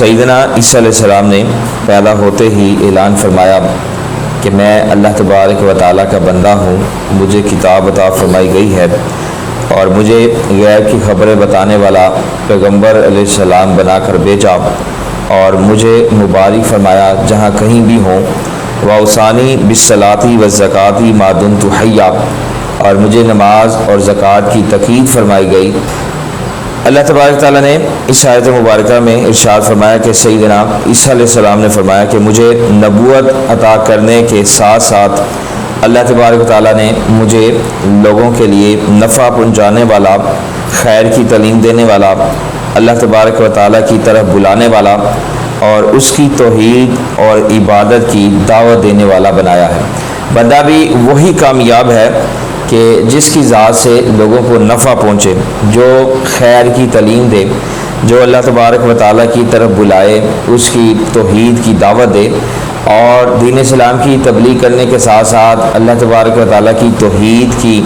سیدنا عیسیٰ علیہ السلام نے پیدا ہوتے ہی اعلان فرمایا کہ میں اللہ تبارک و تعالیٰ کا بندہ ہوں، مجھے کتاب عطا فرمائی گئی ہے اور مجھے غیب کی خبریں بتانے والا پیغمبر علیہ السلام بنا کر بھیجا اور مجھے مبارک فرمایا جہاں کہیں بھی ہوں، واوصانی بالصلاۃ والزکوٰۃ ما دمت حیا، اور مجھے نماز اور زکوٰۃ کی تاکید فرمائی گئی۔ اللہ تبارک تعالیٰ نے اس آیت مبارکہ میں ارشاد فرمایا کہ سیدنا عیسیٰ علیہ السلام نے فرمایا کہ مجھے نبوت عطا کرنے کے ساتھ ساتھ اللہ تبارک تعالیٰ نے مجھے لوگوں کے لیے نفع پہنچانے والا، خیر کی تعلیم دینے والا، اللہ تبارک و تعالیٰ کی طرف بلانے والا اور اس کی توحید اور عبادت کی دعوت دینے والا بنایا ہے۔ بندہ بھی وہی کامیاب ہے کہ جس کی ذات سے لوگوں کو نفع پہنچے، جو خیر کی تعلیم دے، جو اللہ تبارک و تعالیٰ کی طرف بلائے، اس کی توحید کی دعوت دے اور دین اسلام کی تبلیغ کرنے کے ساتھ ساتھ اللہ تبارک و تعالیٰ کی توحید کی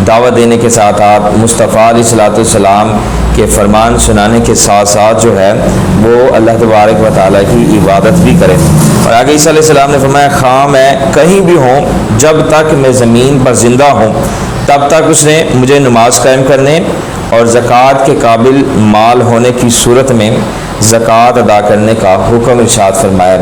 دعوت دینے کے ساتھ ساتھ مصطفیٰ علیہ الصلوۃ والسلام کے فرمان سنانے کے ساتھ ساتھ جو ہے وہ اللہ تبارک و تعالیٰ کی عبادت بھی کرے۔ اور آگے عیسیٰ علیہ السلام نے فرمایا خواہ میں کہیں بھی ہوں، جب تک میں زمین پر زندہ ہوں تب تک اس نے مجھے نماز قائم کرنے اور زکوٰۃ کے قابل مال ہونے کی صورت میں زکوٰۃ ادا کرنے کا حکم ارشاد فرمایا۔